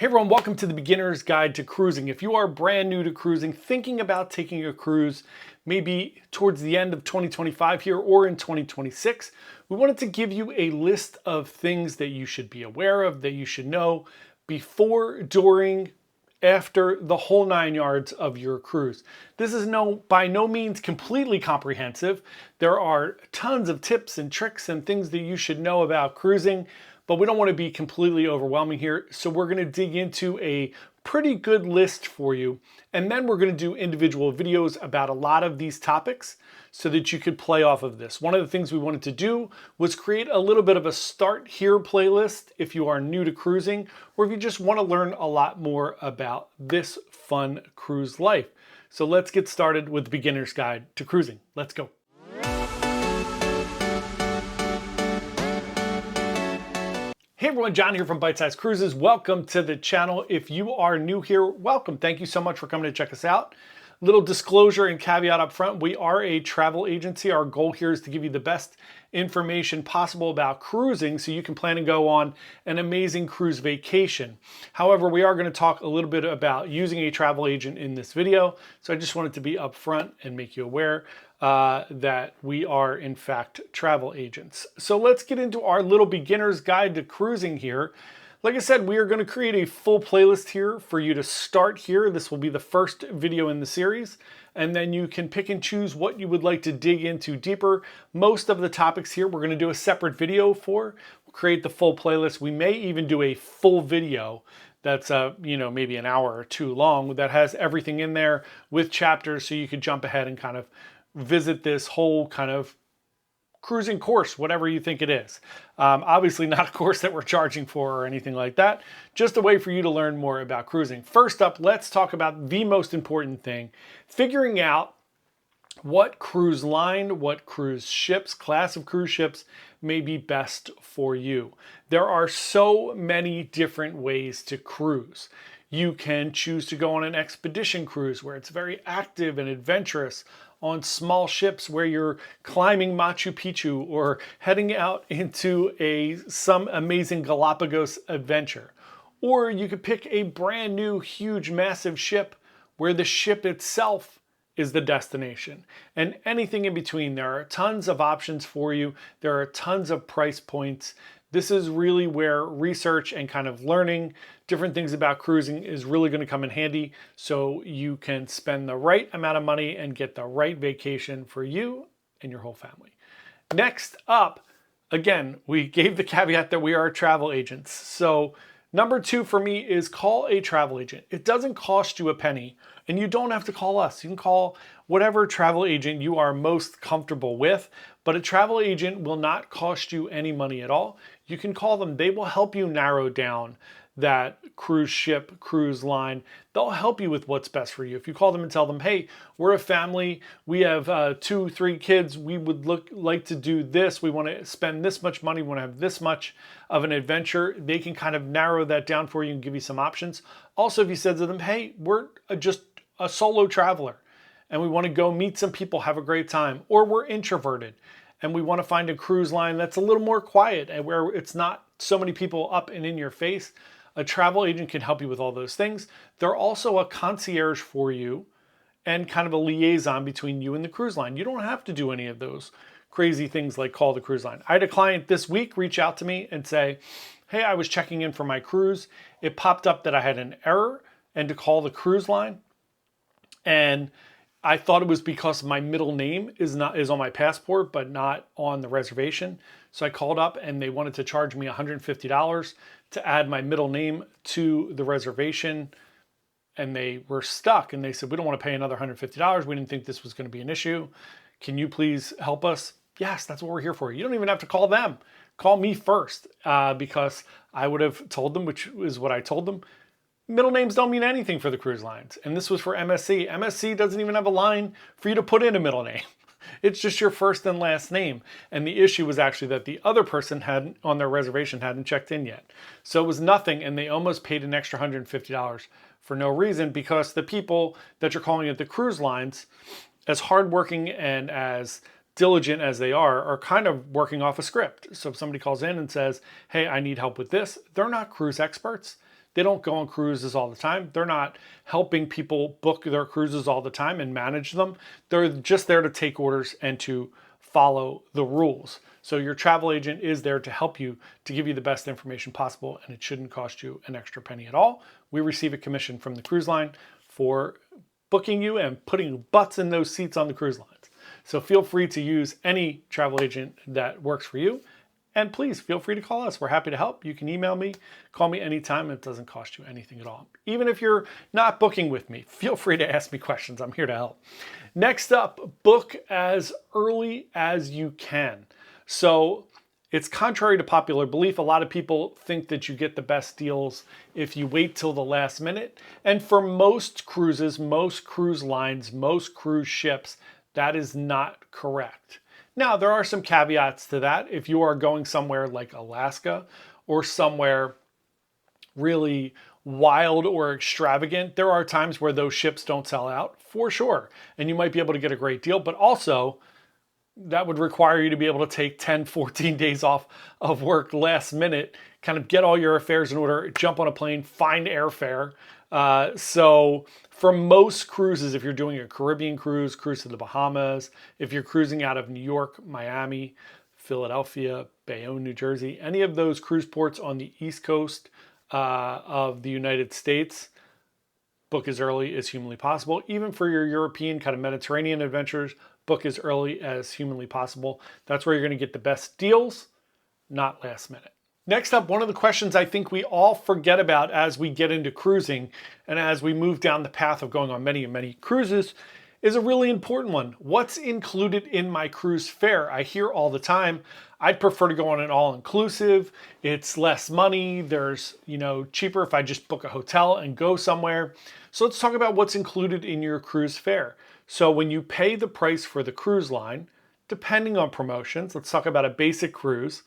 Hey everyone, welcome to the Beginner's Guide to Cruising. If you are brand new to cruising, thinking about taking a cruise, maybe towards the end of 2025 here or in 2026, we wanted to give you a list of things that you should be aware of, that you should know before, during, after the whole 9 yards of your cruise. This is by no means completely comprehensive. There are tons of tips and tricks and things that you should know about cruising, but we don't want to be completely overwhelming here. So we're going to dig into a pretty good list for you. And then we're going to do individual videos about a lot of these topics so that you could play off of this. One of the things we wanted to do was create a little bit of a start here playlist if you are new to cruising, or if you just want to learn a lot more about this fun cruise life. So let's get started with the Beginner's Guide to Cruising. Let's go. Hey everyone, John here from Bite Size Cruises. Welcome to the channel. If you are new here, welcome. Thank you so much for coming to check us out. Little disclosure and caveat up front, we are a travel agency. Our goal here is to give you the best information possible about cruising so you can plan and go on an amazing cruise vacation. However, we are going to talk a little bit about using a travel agent in this video. So I just wanted to be upfront and make you aware that we are in fact travel agents. So let's get into our little beginner's guide to cruising here. Like I said, we are going to create a full playlist here for you to start here. This will be the first video in the series, and then you can pick and choose what you would like to dig into deeper. Most of the topics here we're going to do a separate video for. We'll create the full playlist. We may even do a full video that's maybe an hour or two long that has everything in there with chapters, so you could jump ahead and kind of visit this whole kind of cruising course, whatever you think it is. Obviously not a course that we're charging for or anything like that, just a way for you to learn more about cruising. First up, let's talk about the most important thing, figuring out what cruise line, what cruise ships, class of cruise ships may be best for you. There are so many different ways to cruise. You can choose to go on an expedition cruise where it's very active and adventurous, on small ships where you're climbing Machu Picchu or heading out into some amazing Galapagos adventure. Or you could pick a brand new, huge, massive ship where the ship itself is the destination. And anything in between. There are tons of options for you. There are tons of price points. This is really where research and kind of learning different things about cruising is really going to come in handy, so you can spend the right amount of money and get the right vacation for you and your whole family. Next up, again, we gave the caveat that we are travel agents. So number 2 for me is call a travel agent. It doesn't cost you a penny, and you don't have to call us. You can call whatever travel agent you are most comfortable with, but a travel agent will not cost you any money at all. You can call them. They will help you narrow down that cruise ship, cruise line. They'll help you with what's best for you. If you call them and tell them, hey, we're a family, we have 2, 3 kids, we would like to do this, we want to spend this much money, we want to have this much of an adventure, they can kind of narrow that down for you and give you some options. Also, if you said to them, hey, we're just a solo traveler and we want to go meet some people, have a great time, or we're introverted and we want to find a cruise line that's a little more quiet and where it's not so many people up and in your face, a travel agent can help you with all those things. They're also a concierge for you and kind of a liaison between you and the cruise line. You don't have to do any of those crazy things like call the cruise line. I had a client this week reach out to me and say, hey, I was checking in for my cruise. It popped up that I had an error and to call the cruise line. And I thought it was because my middle name is on my passport, but not on the reservation. So I called up and they wanted to charge me $150 to add my middle name to the reservation. And they were stuck and they said, we don't want to pay another $150. We didn't think this was going to be an issue. Can you please help us? Yes, that's what we're here for. You don't even have to call them. Call me first because I would have told them, which is what I told them. Middle names don't mean anything for the cruise lines. And this was for MSC. MSC doesn't even have a line for you to put in a middle name. It's just your first and last name. And the issue was actually that the other person hadn't on their reservation hadn't checked in yet. So it was nothing, and they almost paid an extra $150 for no reason, because the people that you're calling at the cruise lines, as hardworking and as diligent as they are kind of working off a script. So if somebody calls in and says, hey, I need help with this, they're not cruise experts. They don't go on cruises all the time. They're not helping people book their cruises all the time and manage them. They're just there to take orders and to follow the rules. So your travel agent is there to help you, to give you the best information possible, and it shouldn't cost you an extra penny at all. We receive a commission from the cruise line for booking you and putting butts in those seats on the cruise lines. So feel free to use any travel agent that works for you. And please feel free to call us. We're happy to help. You can email me, call me anytime. It doesn't cost you anything at all. Even if you're not booking with me, feel free to ask me questions. I'm here to help. Next up, book as early as you can. So it's contrary to popular belief. A lot of people think that you get the best deals if you wait till the last minute. And for most cruises, most cruise lines, most cruise ships, that is not correct. Now, there are some caveats to that. If you are going somewhere like Alaska or somewhere really wild or extravagant, there are times where those ships don't sell out, for sure. And you might be able to get a great deal, but also that would require you to be able to take 10, 14 days off of work last minute, kind of get all your affairs in order, jump on a plane, find airfare. So for most cruises, if you're doing a Caribbean cruise to the Bahamas, if you're cruising out of New York, Miami, Philadelphia, Bayonne, New Jersey, any of those cruise ports on the East Coast of the United States, book as early as humanly possible. Even for your European kind of Mediterranean adventures, book as early as humanly possible. That's where you're going to get the best deals, not last minute. Next up, one of the questions I think we all forget about as we get into cruising and as we move down the path of going on many, many cruises is a really important one. What's included in my cruise fare? I hear all the time, I'd prefer to go on an all-inclusive. It's less money. There's, cheaper if I just book a hotel and go somewhere. So let's talk about what's included in your cruise fare. So when you pay the price for the cruise line, depending on promotions, let's talk about a basic cruise,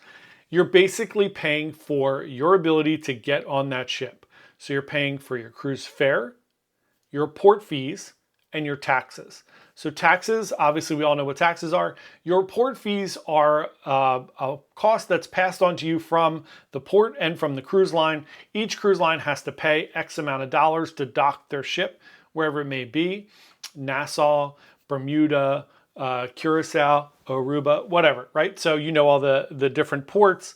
you're basically paying for your ability to get on that ship. So you're paying for your cruise fare, your port fees, and your taxes. So taxes, obviously we all know what taxes are. Your port fees are a cost that's passed on to you from the port and from the cruise line. Each cruise line has to pay X amount of dollars to dock their ship, wherever it may be. Nassau, Bermuda, Curacao, Aruba, whatever, right? So you know all the different ports.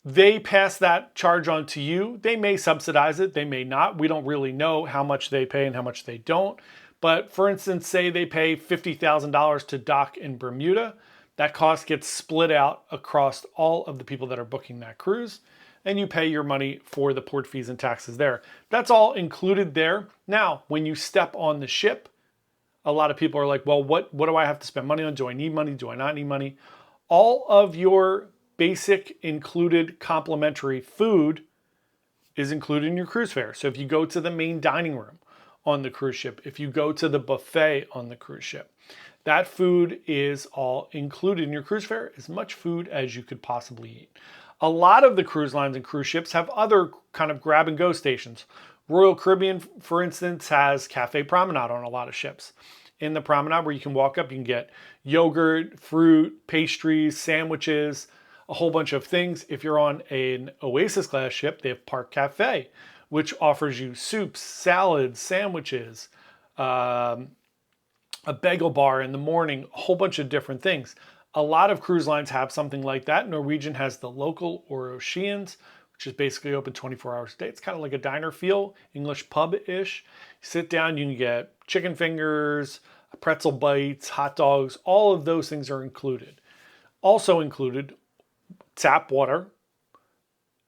They pass that charge on to you. They may subsidize it, they may not. We don't really know how much they pay and how much they don't. But for instance, say they pay $50,000 to dock in Bermuda. That cost gets split out across all of the people that are booking that cruise, and you pay your money for the port fees and taxes there. That's all included there. Now, when you step on the ship, a lot of people are like, well, what do I have to spend money on? Do I need money? Do I not need money? All of your basic included complimentary food is included in your cruise fare. So if you go to the main dining room on the cruise ship, if you go to the buffet on the cruise ship, that food is all included in your cruise fare, as much food as you could possibly eat. A lot of the cruise lines and cruise ships have other kind of grab and go stations. Royal Caribbean, for instance, has Cafe Promenade on a lot of ships. In the Promenade, where you can walk up, you can get yogurt, fruit, pastries, sandwiches, a whole bunch of things. If you're on an Oasis class ship, they have Park Cafe, which offers you soups, salads, sandwiches, a bagel bar in the morning, a whole bunch of different things. A lot of cruise lines have something like that. Norwegian has the local or Oceans, which is basically open 24 hours a day. It's kind of like a diner feel, English pub-ish. You sit down, you can get chicken fingers, pretzel bites, hot dogs, all of those things are included. Also included, tap water,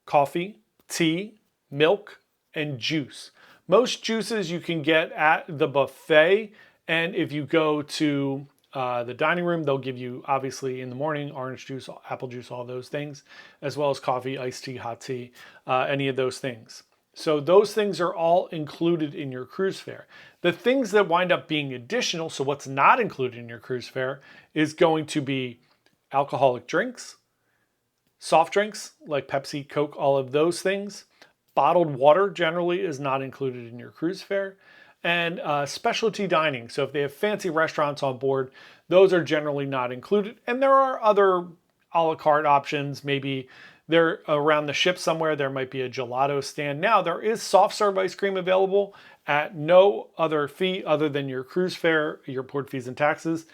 coffee, tea, milk, and juice. Most juices you can get at the buffet, and if you go to the dining room, they'll give you, obviously, in the morning, orange juice, apple juice, all those things, as well as coffee, iced tea, hot tea, any of those things. So those things are all included in your cruise fare. The things that wind up being additional, so what's not included in your cruise fare, is going to be alcoholic drinks, soft drinks like Pepsi, Coke, all of those things. Bottled water generally is not included in your cruise fare. And specialty dining. So if they have fancy restaurants on board, those are generally not included. And there are other a la carte options, maybe There around the ship somewhere, there might be a gelato stand. Now, there is soft serve ice cream available at no other fee other than your cruise fare, your port fees and taxes.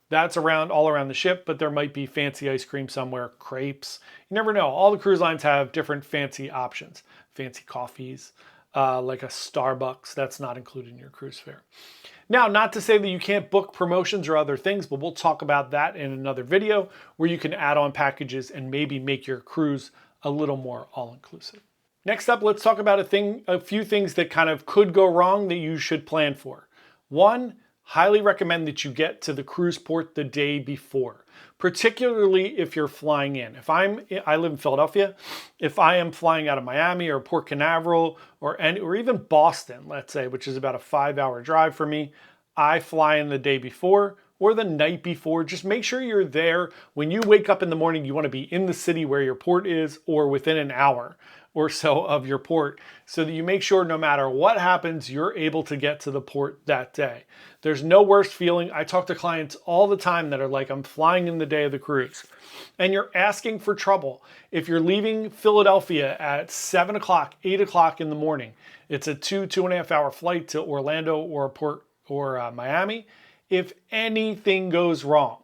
That's around all around the ship, but there might be fancy ice cream somewhere, crepes. You never know. All the cruise lines have different fancy options, fancy coffees, like a Starbucks. That's not included in your cruise fare. Now, not to say that you can't book promotions or other things, but we'll talk about that in another video where you can add on packages and maybe make your cruise a little more all-inclusive. Next up, let's talk about a few things that kind of could go wrong that you should plan for. One, highly recommend that you get to the cruise port the day before, particularly if you're flying in. I live in Philadelphia. If I am flying out of Miami or Port Canaveral or even Boston, let's say, which is about a 5-hour drive for me, I fly in the day before or the night before. Just make sure you're there. When you wake up in the morning, you want to be in the city where your port is or within an hour or so of your port so that you make sure no matter what happens, you're able to get to the port that day. There's no worse feeling. I talk to clients all the time that are like, I'm flying in the day of the cruise and you're asking for trouble. If you're leaving Philadelphia at 7 o'clock, 8 o'clock in the morning, it's a 2.5 hour flight to Orlando or Port or Miami. If anything goes wrong,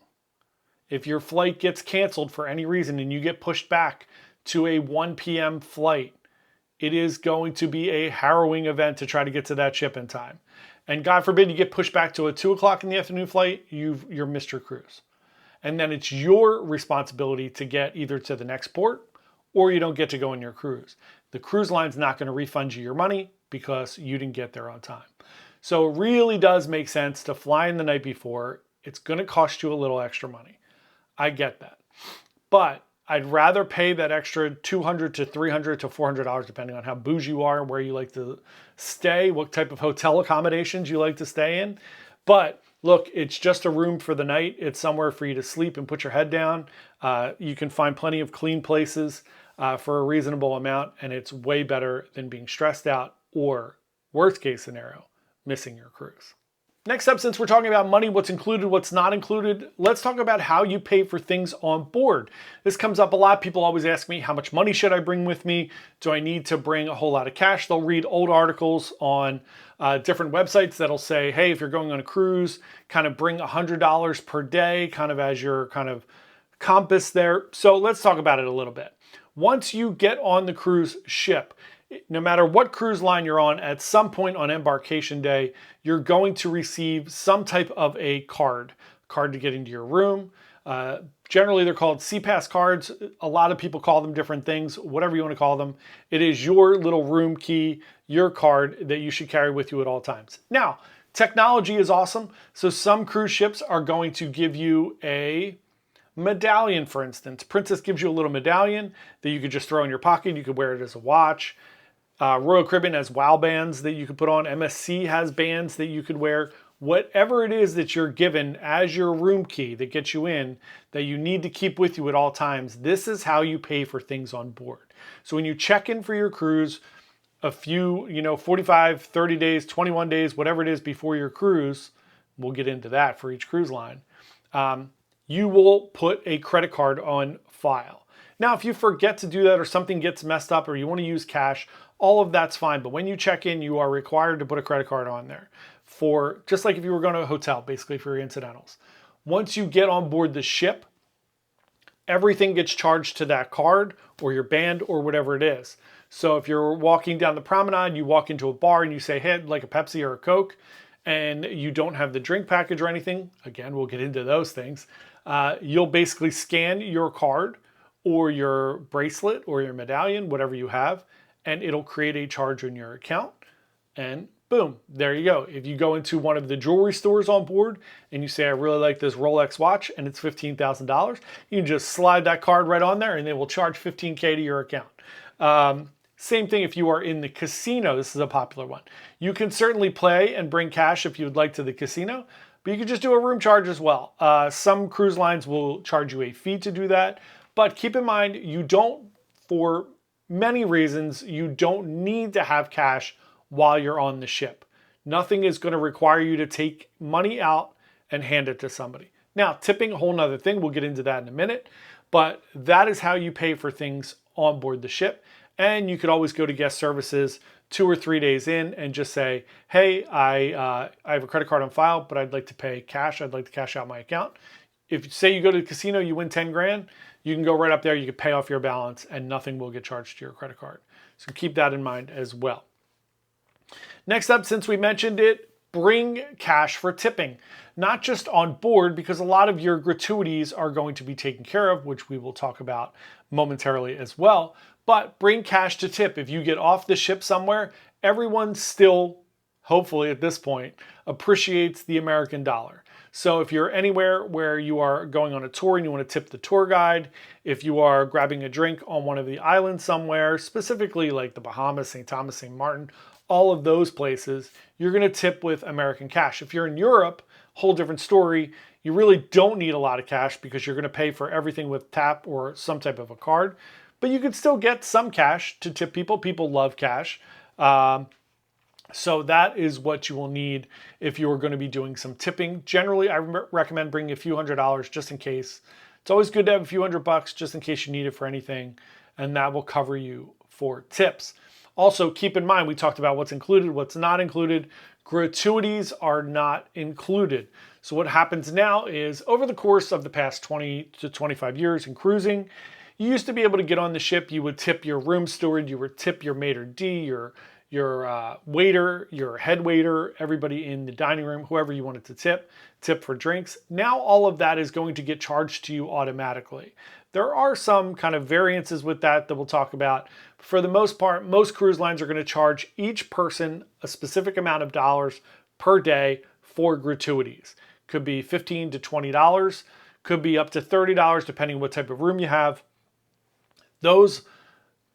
if your flight gets canceled for any reason and you get pushed back to a 1 p.m. flight, it is going to be a harrowing event to try to get to that ship in time. And God forbid you get pushed back to a 2 o'clock in the afternoon flight, you're missed your cruise. And then it's your responsibility to get either to the next port or you don't get to go on your cruise. The cruise line's not going to refund you your money because you didn't get there on time. So it really does make sense to fly in the night before. It's going to cost you a little extra money. I get that. But I'd rather pay that extra $200 to $300 to $400, depending on how bougie you are, where you like to stay, what type of hotel accommodations you like to stay in. But look, it's just a room for the night. It's somewhere for you to sleep and put your head down. You can find plenty of clean places for a reasonable amount, and it's way better than being stressed out or, worst case scenario, missing your cruise. Next up, since we're talking about money, what's included, what's not included, let's talk about how you pay for things on board. This comes up a lot. People always ask me, how much money should I bring with me? Do I need to bring a whole lot of cash? They'll read old articles on different websites that'll say, hey, if you're going on a cruise, kind of bring $100 per day, kind of as your kind of compass there. So let's talk about it a little bit. Once you get on the cruise ship, no matter what cruise line you're on, at some point on embarkation day, you're going to receive some type of a card to get into your room. Generally, they're called CPAS cards. A lot of people call them different things, whatever you want to call them. It is your little room key, your card that you should carry with you at all times. Now, technology is awesome. So some cruise ships are going to give you a medallion, for instance. Princess gives you a little medallion that you could just throw in your pocket. You could wear it as a watch. Royal Caribbean has WOW bands that you could put on. MSC has bands that you could wear. Whatever it is that you're given as your room key that gets you in, that you need to keep with you at all times, this is how you pay for things on board. So when you check in for your cruise, a few, 45, 30 days, 21 days, whatever it is before your cruise, we'll get into that for each cruise line, you will put a credit card on file. Now, if you forget to do that or something gets messed up or you want to use cash, all of that's fine. But when you check in, you are required to put a credit card on there for just like if you were going to a hotel, basically for your incidentals. Once you get on board the ship, everything gets charged to that card or your band or whatever it is. So if you're walking down the promenade, you walk into a bar and you say, hey, I'd like a Pepsi or a Coke, and you don't have the drink package or anything, again, we'll get into those things, you'll basically scan your card or your bracelet or your medallion, whatever you have, and it'll create a charge on your account, and boom, there you go. If you go into one of the jewelry stores on board and you say, I really like this Rolex watch and it's $15,000, you can just slide that card right on there and they will charge $15K to your account. Same thing if you are in the casino. This is a popular one. You can certainly play and bring cash if you would like to the casino, but you can just do a room charge as well. Some cruise lines will charge you a fee to do that, but keep in mind, you don't, for many reasons, you don't need to have cash while you're on the ship. Nothing is going to require you to take money out and hand it to somebody. Now, tipping, a whole nother thing. We'll get into that in a minute, but that is how you pay for things onboard the ship. And you could always go to guest services 2 or 3 days in and just say, hey, I have a credit card on file, but I'd like to pay cash. I'd like to cash out my account. If you say you go to the casino, you win 10 grand, you can go right up there, you can pay off your balance and nothing will get charged to your credit card. So keep that in mind as well. Next up, since we mentioned it, bring cash for tipping. Not just on board, because a lot of your gratuities are going to be taken care of, which we will talk about momentarily as well. But bring cash to tip. If you get off the ship somewhere, everyone still, hopefully at this point, appreciates the American dollar. So if you're anywhere where you are going on a tour and you want to tip the tour guide, if you are grabbing a drink on one of the islands somewhere, specifically like the Bahamas, St. Thomas, St. Martin, all of those places, you're going to tip with American cash. If you're in Europe, whole different story. You really don't need a lot of cash because you're going to pay for everything with tap or some type of a card. But you could still get some cash to tip people. People love cash. So that is what you will need if you are going to be doing some tipping. Generally, I recommend bringing a few $100s just in case. It's always good to have a few $100 just in case you need it for anything, and that will cover you for tips. Also, keep in mind, we talked about what's included, what's not included. Gratuities are not included. So what happens now is over the course of the past 20 to 25 years in cruising, you used to be able to get on the ship, you would tip your room steward, you would tip your maitre d', your waiter, your head waiter, everybody in the dining room, whoever you wanted to tip for drinks. Now all of that is going to get charged to you automatically. There are some kind of variances with that we'll talk about. For the most part, most cruise lines are going to charge each person a specific amount of dollars per day for gratuities. Could be $15 to $20, could be up to $30 depending on what type of room you have. Those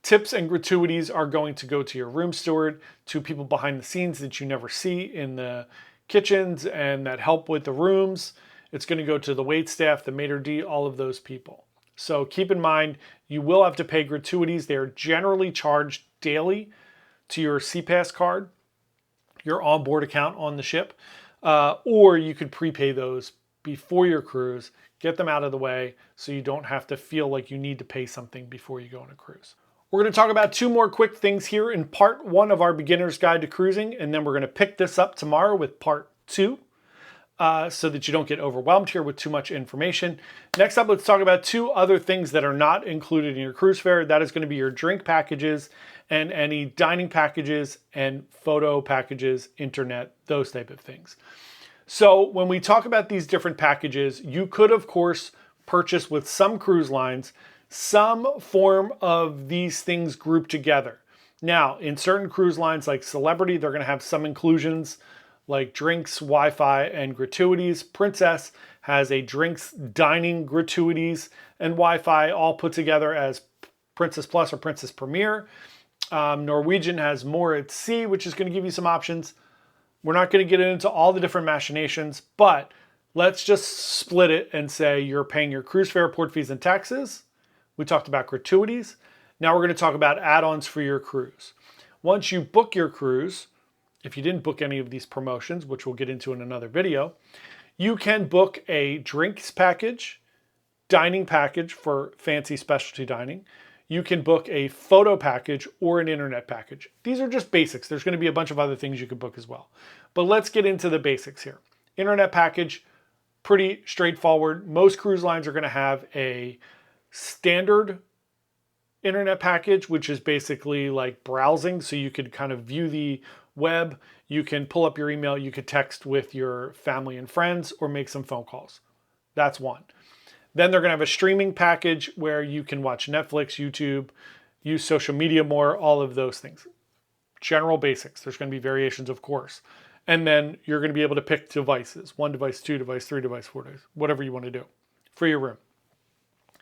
tips and gratuities are going to go to your room steward, to people behind the scenes that you never see in the kitchens and that help with the rooms. It's going to go to the wait staff, the maitre d', all of those people. So keep in mind, you will have to pay gratuities. They're generally charged daily to your CPass card, your onboard account on the ship, or you could prepay those before your cruise, get them out of the way so you don't have to feel like you need to pay something before you go on a cruise. We're going to talk about 2 more quick things here in part 1 of our beginner's guide to cruising, and then we're going to pick this up tomorrow with part 2 so that you don't get overwhelmed here with too much information. Next up, let's talk about 2 other things that are not included in your cruise fare. That is going to be your drink packages and any dining packages and photo packages, internet, those type of things. So when we talk about these different packages, you could, of course, purchase with some cruise lines some form of these things grouped together. Now, in certain cruise lines like Celebrity, they're going to have some inclusions like drinks, Wi-Fi, and gratuities. Princess has a drinks, dining, gratuities, and Wi-Fi all put together as Princess Plus or Princess Premier. Norwegian has more at sea, which is going to give you some options. We're not going to get into all the different machinations, but let's just split it and say you're paying your cruise fare, port fees, and taxes. We talked about gratuities. Now we're going to talk about add-ons for your cruise. Once you book your cruise, if you didn't book any of these promotions, which we'll get into in another video, you can book a drinks package, dining package for fancy specialty dining. You can book a photo package or an internet package. These are just basics. There's going to be a bunch of other things you could book as well. But let's get into the basics here. Internet package, pretty straightforward. Most cruise lines are going to have a standard internet package, which is basically like browsing. So you could kind of view the web, you can pull up your email, you could text with your family and friends or make some phone calls. That's one. Then they're going to have a streaming package where you can watch Netflix, YouTube, use social media more, all of those things. General basics. There's going to be variations, of course. And then you're going to be able to pick devices. 1 device, 2 device, 3 device, 4 device, whatever you want to do for your room.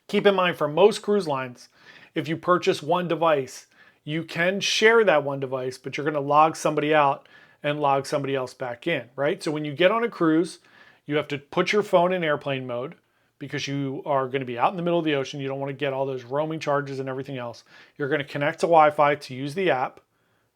Keep in mind, for most cruise lines, if you purchase 1 device, you can share that 1 device, but you're going to log somebody out and log somebody else back in, right? So when you get on a cruise, you have to put your phone in airplane mode because you are going to be out in the middle of the ocean. You don't want to get all those roaming charges and everything else. You're going to connect to Wi-Fi to use the app,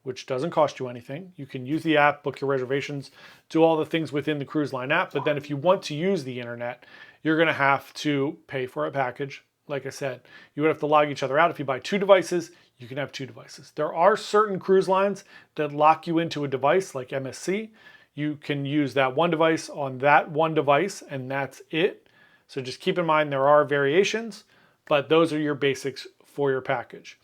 which doesn't cost you anything. You can use the app, book your reservations, do all the things within the cruise line app. But then if you want to use the internet, you're going to have to pay for a package, like I said, you would have to log each other out. If you buy 2 devices, you can have 2 devices. There are certain cruise lines that lock you into a device like MSC. You can use that one device on that one device and that's it. So just keep in mind there are variations, but those are your basics for your package.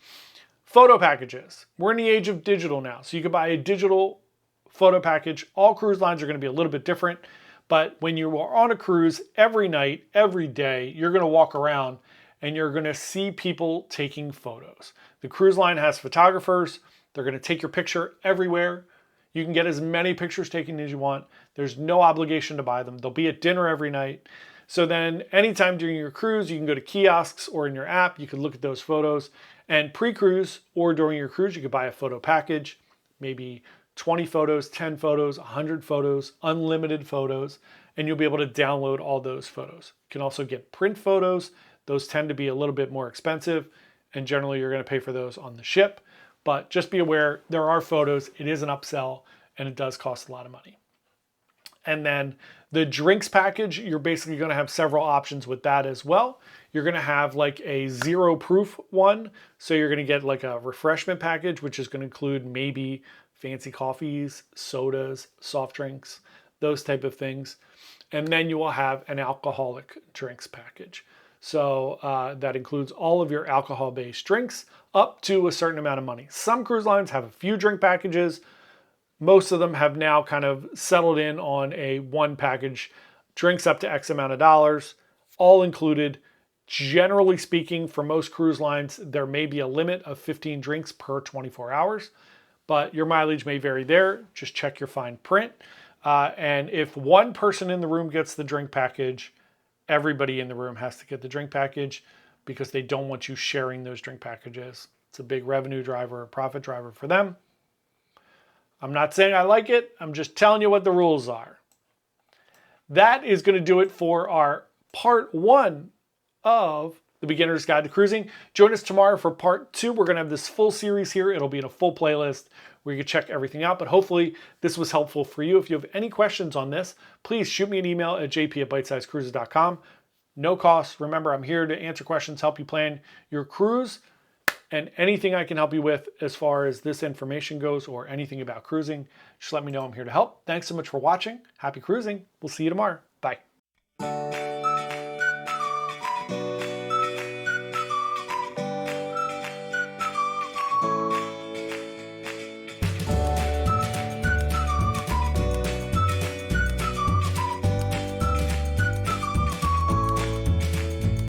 Photo packages. We're in the age of digital now, so you can buy a digital photo package. All cruise lines are going to be a little bit different, but when you are on a cruise every night, every day, you're going to walk around and you're going to see people taking photos. The cruise line has photographers. They're going to take your picture everywhere. You can get as many pictures taken as you want. There's no obligation to buy them. They'll be at dinner every night. So then anytime during your cruise, you can go to kiosks or in your app, you can look at those photos. And pre-cruise or during your cruise, you could buy a photo package, maybe 20 photos, 10 photos, 100 photos, unlimited photos, and you'll be able to download all those photos. You can also get print photos. Those tend to be a little bit more expensive, and generally you're going to pay for those on the ship. But just be aware, there are photos, it is an upsell, and it does cost a lot of money. And then the drinks package, you're basically going to have several options with that as well. You're going to have like a 0 proof one. So you're going to get like a refreshment package, which is going to include maybe fancy coffees, sodas, soft drinks, those type of things. And then you will have an alcoholic drinks package. So that includes all of your alcohol-based drinks up to a certain amount of money. Some cruise lines have a few drink packages. Most of them have now kind of settled in on a one package, drinks up to X amount of dollars, all included. Generally speaking, for most cruise lines, there may be a limit of 15 drinks per 24 hours, but your mileage may vary there. Just check your fine print. And if one person in the room gets the drink package, everybody in the room has to get the drink package because they don't want you sharing those drink packages. It's a big revenue driver, a profit driver for them. I'm not saying I like it. I'm just telling you what the rules are. That is going to do it for our part 1 of the Beginner's Guide to Cruising. Join us tomorrow for part 2. We're going to have this full series here. It'll be in a full playlist where you can check everything out. But hopefully this was helpful for you. If you have any questions on this, please shoot me an email at jp@bytesizecruises.com. No cost. Remember, I'm here to answer questions, help you plan your cruise. And anything I can help you with as far as this information goes or anything about cruising, just let me know. I'm here to help. Thanks so much for watching. Happy cruising. We'll see you tomorrow.